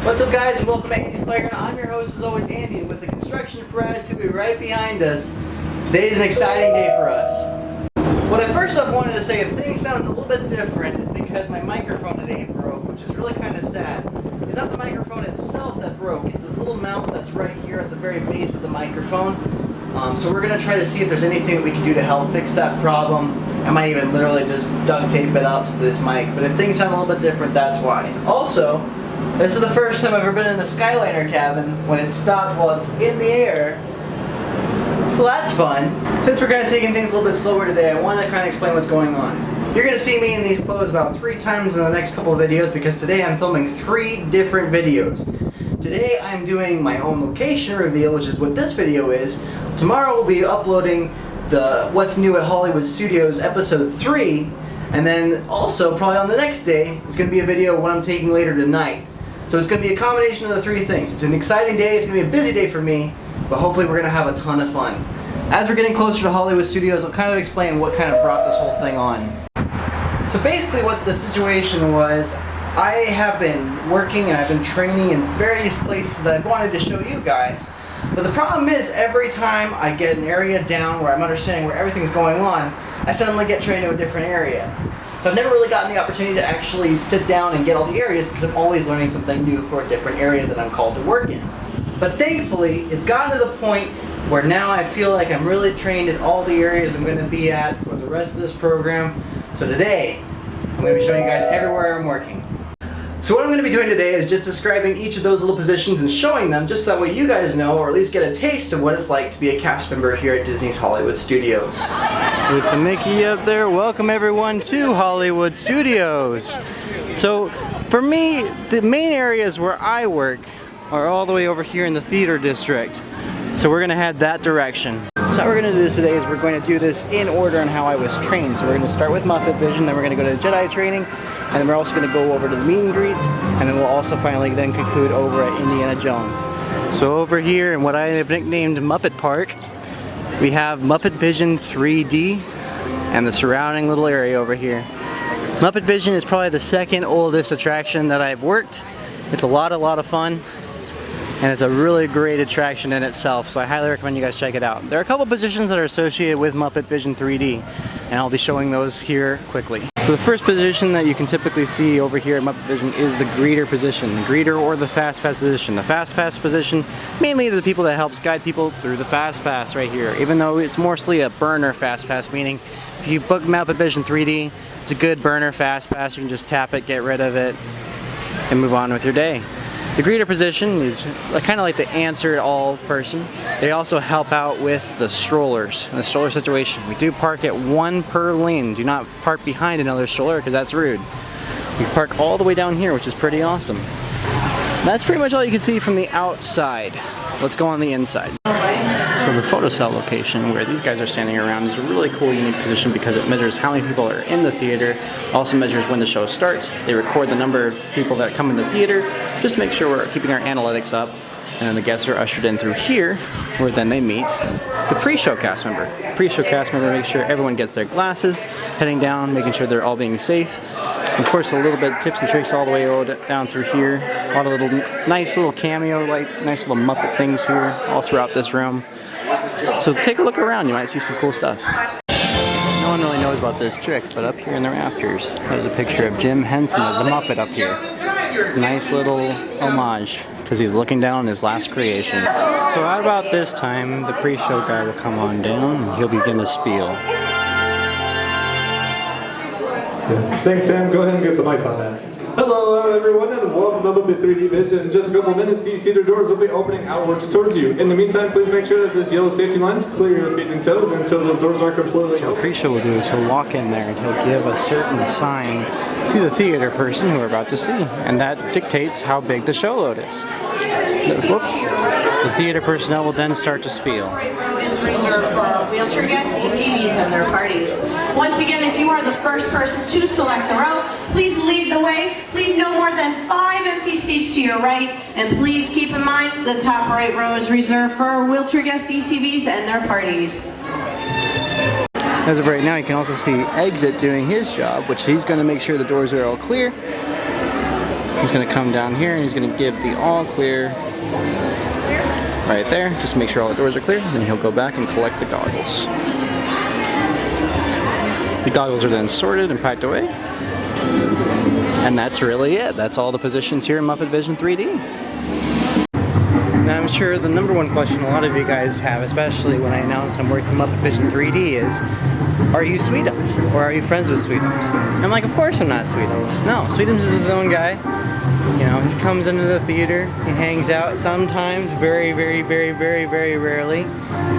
What's up guys, and welcome to Andy's Playground. I'm your host as always, Andy, and with the construction for Ratatouille right behind us, today is an exciting day for us. What I first off wanted to say, if things sound a little bit different, it's because my microphone today broke, which is really kind of sad. It's not the microphone itself that broke, it's this little mount that's right here at the very base of the microphone. So we're going to try to see if there's anything that we can do to help fix that problem. I might even literally just duct tape it up to this mic, but if things sound a little bit different, that's why. Also, this is the first time I've ever been in a Skyliner cabin when it stopped while it's in the air. So that's fun. Since we're kind of taking things a little bit slower today, I want to kind of explain what's going on. You're going to see me in these clothes about 3 times in the next couple of videos because today I'm filming 3 different videos. Today I'm doing my home location reveal, which is what this video is. Tomorrow we'll be uploading the What's New at Hollywood Studios episode 3, and then also probably on the next day it's going to be a video of what I'm taking later tonight. So it's going to be a combination of the 3 things. It's an exciting day, it's going to be a busy day for me, but hopefully we're going to have a ton of fun. As we're getting closer to Hollywood Studios, I'll kind of explain what kind of brought this whole thing on. So basically what the situation was, I have been working and I've been training in various places that I've wanted to show you guys. But the problem is, every time I get an area down where I'm understanding where everything's going on, I suddenly get trained to a different area. So I've never really gotten the opportunity to actually sit down and get all the areas because I'm always learning something new for a different area that I'm called to work in. But thankfully, it's gotten to the point where now I feel like I'm really trained in all the areas I'm going to be at for the rest of this program. So today, I'm going to be showing you guys everywhere I'm working. So what I'm going to be doing today is just describing each of those little positions and showing them just that way you guys know, or at least get a taste of what it's like to be a cast member here at Disney's Hollywood Studios. With the Mickey up there, welcome everyone to Hollywood Studios. So for me, the main areas where I work are all the way over here in the theater district. So we're going to head that direction. So how we're going to do this today is we're going to do this in order on how I was trained. So we're going to start with Muppet Vision, then we're going to go to Jedi Training, and then we're also going to go over to the meet and greets, and then we'll also finally then conclude over at Indiana Jones. So over here in what I have nicknamed Muppet Park, we have Muppet Vision 3D and the surrounding little area over here. Muppet Vision is probably the second oldest attraction that I've worked. It's a lot of fun. And it's a really great attraction in itself, so I highly recommend you guys check it out. There are a couple positions that are associated with Muppet Vision 3D, and I'll be showing those here quickly. So the first position that you can typically see over here at Muppet Vision is the greeter position. The greeter or the fast pass position. The fast pass position, mainly the people that helps guide people through the fast pass right here. Even though it's mostly a burner fast pass, meaning if you book Muppet Vision 3D, it's a good burner fast pass. You can just tap it, get rid of it, and move on with your day. The greeter position is kind of like the answer all person. They also help out with the strollers, in the stroller situation. We do park at 1 per lane. Do not park behind another stroller because that's rude. We park all the way down here, which is pretty awesome. That's pretty much all you can see from the outside. Let's go on the inside. So the Photocell location where these guys are standing around is a really cool, unique position because it measures how many people are in the theater, also measures when the show starts. They record the number of people that come in the theater, just to make sure we're keeping our analytics up. And then the guests are ushered in through here, where then they meet the pre-show cast member. Pre-show cast member makes sure everyone gets their glasses, heading down, making sure they're all being safe. And of course, a little bit of tips and tricks all the way down through here. A lot of little, nice little cameo, like nice little Muppet things here, all throughout this room. So take a look around, you might see some cool stuff. No one really knows about this trick, but up here in the rafters, there's a picture of Jim Henson as a Muppet up here. It's a nice little homage, because he's looking down on his last creation. So at about this time, the pre-show guy will come on down, and he'll begin to spiel. Thanks, Sam. Go ahead and get some ice on that. Hello, everyone, and welcome to Muppet 3D Vision. In just a couple minutes, these theater doors will be opening outwards towards you. In the meantime, please make sure that this yellow safety line is clear your feet and toes until those doors are completely open. So what pre-show will do is he'll walk in there and he'll give a certain sign to the theater person who we're about to see, and that dictates how big the show load is. The theater personnel will then start to spiel. Reserved for wheelchair guests, DCPs, and their parties. Once again, if you are the first person to select the row, please lead the way. Leave no more than 5 empty seats to your right, and please keep in mind the top right row is reserved for wheelchair guests, DCPs, and their parties. As of right now, you can also see Exit doing his job, which he's going to make sure the doors are all clear. He's gonna come down here and he's gonna give the all clear right there. Just make sure all the doors are clear, and then he'll go back and collect the goggles. The goggles are then sorted and packed away. And that's really it. That's all the positions here in Muppet Vision 3D. Now I'm sure the number one question a lot of you guys have, especially when I announce I'm working Muppet Vision 3D, is, are you Sweetums? Or are you friends with Sweetums? I'm like, of course I'm not Sweetums. No, Sweetums is his own guy. You know, he comes into the theater, he hangs out sometimes, very rarely.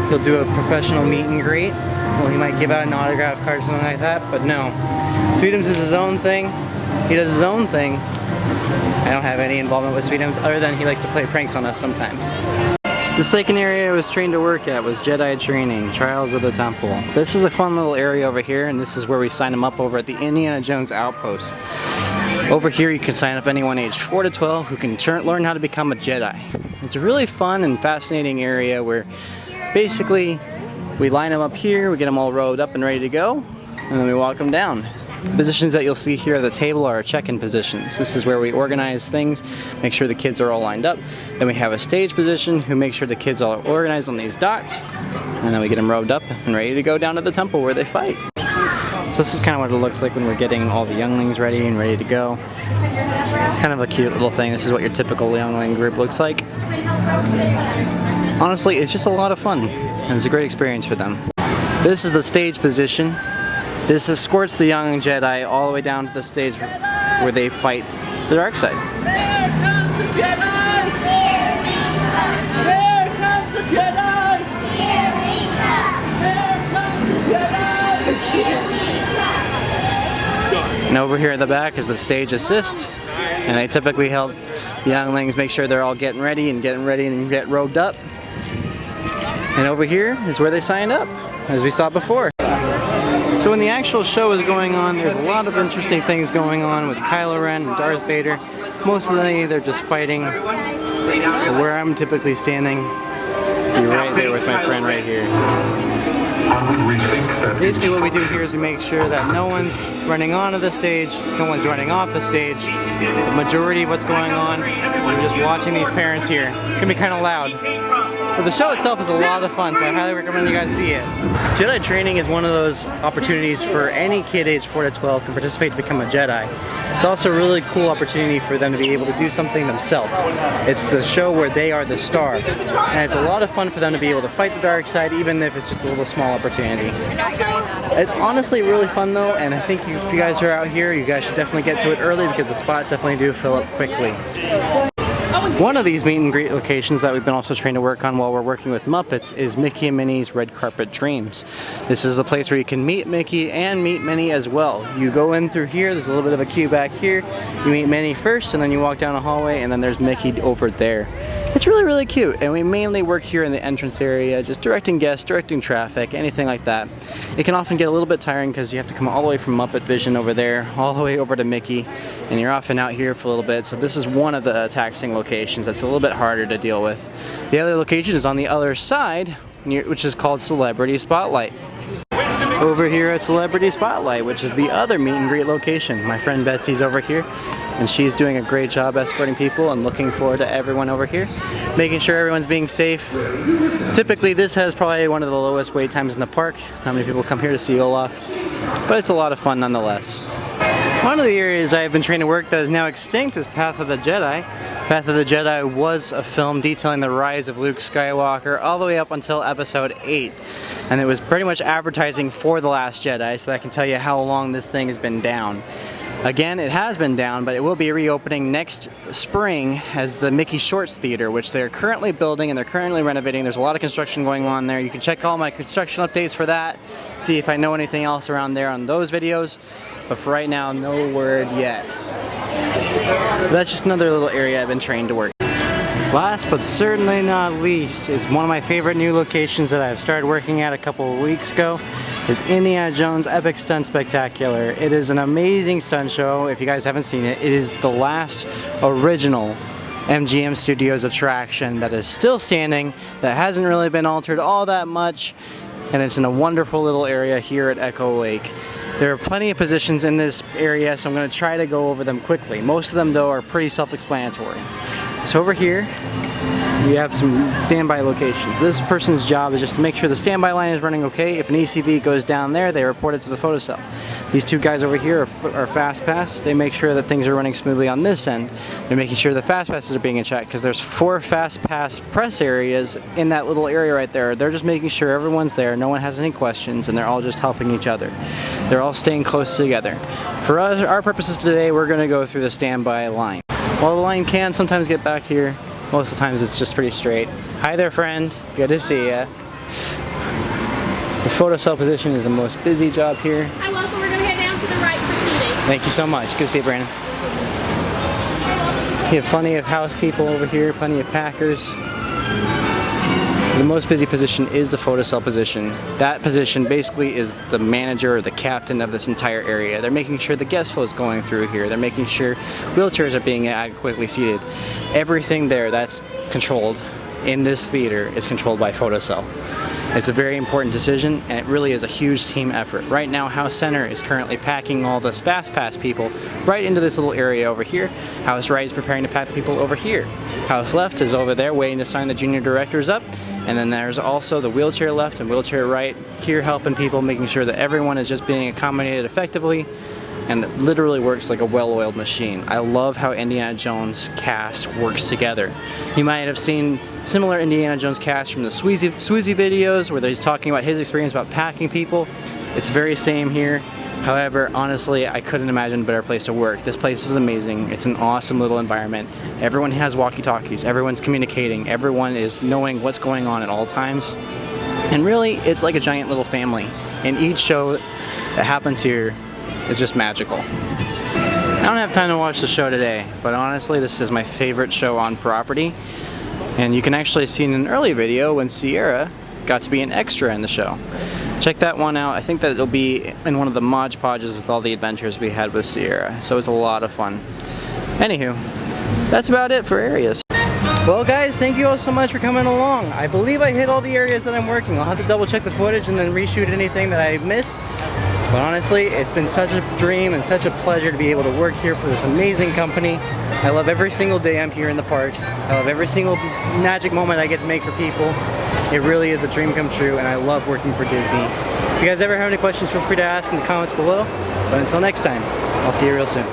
He'll do a professional meet and greet. Well, he might give out an autograph card or something like that, but no. Sweetums is his own thing. He does his own thing. I don't have any involvement with Sweetums other than he likes to play pranks on us sometimes. The second area I was trained to work at was Jedi Training, Trials of the Temple. This is a fun little area over here, and this is where we sign them up over at the Indiana Jones Outpost. Over here you can sign up anyone aged 4 to 12 who can learn how to become a Jedi. It's a really fun and fascinating area where basically we line them up here, we get them all robed up and ready to go, and then we walk them down. The positions that you'll see here at the table are our check-in positions. This is where we organize things, make sure the kids are all lined up. Then we have a stage position who makes sure the kids are organized on these dots. And then we get them robed up and ready to go down to the temple where they fight. So this is kind of what it looks like when we're getting all the younglings ready and ready to go. It's kind of a cute little thing. This is what your typical youngling group looks like. Honestly, it's just a lot of fun, and it's a great experience for them. This is the stage position. This escorts the young Jedi all the way down to the stage where they fight the dark side. Here comes the Jedi! Here comes the Jedi! Here comes the Jedi! And over here in the back is the stage assist, and they typically help the younglings make sure they're all getting ready and get robed up. And over here is where they signed up, as we saw before. So when the actual show is going on, there's a lot of interesting things going on with Kylo Ren and Darth Vader. Mostly they're just fighting. But where I'm typically standing, be right there with my friend right here. Basically what we do here is we make sure that no one's running onto the stage, no one's running off the stage. The majority of what's going on, we're just watching these parents here. It's gonna be kind of loud. But the show itself is a lot of fun, so I highly recommend you guys see it. Jedi Training is one of those opportunities for any kid aged 4 to 12 to participate to become a Jedi. It's also a really cool opportunity for them to be able to do something themselves. It's the show where they are the star. And it's a lot of fun for them to be able to fight the dark side, even if it's just a little small opportunity. It's honestly really fun though, and I think if you guys are out here, you guys should definitely get to it early because the spots definitely do fill up quickly. One of these meet and greet locations that we've been also trained to work on while we're working with Muppets is Mickey and Minnie's Red Carpet Dreams. This is a place where you can meet Mickey and meet Minnie as well. You go in through here, there's a little bit of a queue back here. You meet Minnie first, and then you walk down a hallway, and then there's Mickey over there. It's really cute, and we mainly work here in the entrance area, just directing guests, directing traffic, anything like that. It can often get a little bit tiring because you have to come all the way from Muppet Vision over there, all the way over to Mickey, and you're often out here for a little bit, so this is one of the taxing locations that's a little bit harder to deal with. The other location is on the other side, which is called Celebrity Spotlight. Over here at Celebrity Spotlight, which is the other meet and greet location. My friend Betsy's over here, and she's doing a great job escorting people and looking forward to everyone over here, making sure everyone's being safe. Typically this has probably one of the lowest wait times in the park. Not many people come here to see Olaf, but it's a lot of fun nonetheless. One of the areas I have been trained to work that is now extinct is Path of the Jedi. Path of the Jedi was a film detailing the rise of Luke Skywalker all the way up until episode 8. And it was pretty much advertising for The Last Jedi, so that can tell you how long this thing has been down. Again, it has been down, but it will be reopening next spring as the Mickey Shorts Theater, which they're currently building and they're currently renovating. There's a lot of construction going on there. You can check all my construction updates for that, see if I know anything else around there on those videos. But for right now, no word yet. But that's just another little area I've been trained to work. Last but certainly not least is one of my favorite new locations that I've started working at a couple of weeks ago is Indiana Jones Epic Stunt Spectacular. It is an amazing stunt show. If you guys haven't seen it, it is the last original MGM Studios attraction that is still standing, that hasn't really been altered all that much, and it's in a wonderful little area here at Echo Lake. There are plenty of positions in this area, so I'm going to try to go over them quickly. Most of them, though, are pretty self-explanatory. So over here, we have some standby locations. This person's job is just to make sure the standby line is running okay. If an ECV goes down there, they report it to the photocell. These two guys over here are fast pass. They make sure that things are running smoothly on this end. They're making sure the fast passes are being in check because there's 4 fast pass press areas in that little area right there. They're just making sure everyone's there, no one has any questions, and they're all just helping each other. They're all staying close together. For us, our purposes today, we're going to go through the standby line. While the line can sometimes get backed here, most of the times it's just pretty straight. Hi there, friend. Good to see ya. The photocell position is the most busy job here. Hi, welcome. We're going to head down to the right for seating. Thank you so much. Good to see you, Brandon. You have plenty of house people over here, plenty of packers. The most busy position is the photocell position. That position basically is the manager or the captain of this entire area. They're making sure the guest flow is going through here. They're making sure wheelchairs are being adequately seated. Everything there that's controlled in this theater is controlled by photocell. It's a very important decision, and it really is a huge team effort. Right now, House Center is currently packing all the Fast Pass people right into this little area over here. House Right is preparing to pack the people over here. House Left is over there waiting to sign the junior directors up. And then there's also the wheelchair left and wheelchair right here helping people, making sure that everyone is just being accommodated effectively, and it literally works like a well-oiled machine. I love how Indiana Jones cast works together. You might have seen similar Indiana Jones cast from the Swoozy videos where he's talking about his experience about packing people. It's very same here. However, honestly, I couldn't imagine a better place to work. This place is amazing. It's an awesome little environment. Everyone has walkie-talkies. Everyone's communicating. Everyone is knowing what's going on at all times. And really, it's like a giant little family. And each show that happens here is just magical. I don't have time to watch the show today, but honestly, this is my favorite show on property. And you can actually see in an early video when Sierra got to be an extra in the show. Check that one out. I think that it'll be in one of the Mod Podges with all the adventures we had with Sierra. So it was a lot of fun. Anywho, that's about it for areas. Well guys, thank you all so much for coming along. I believe I hit all the areas that I'm working. I'll have to double check the footage and then reshoot anything that I've missed. But honestly, it's been such a dream and such a pleasure to be able to work here for this amazing company. I love every single day I'm here in the parks. I love every single magic moment I get to make for people. It really is a dream come true, and I love working for Disney. If you guys ever have any questions, feel free to ask in the comments below. But until next time, I'll see you real soon.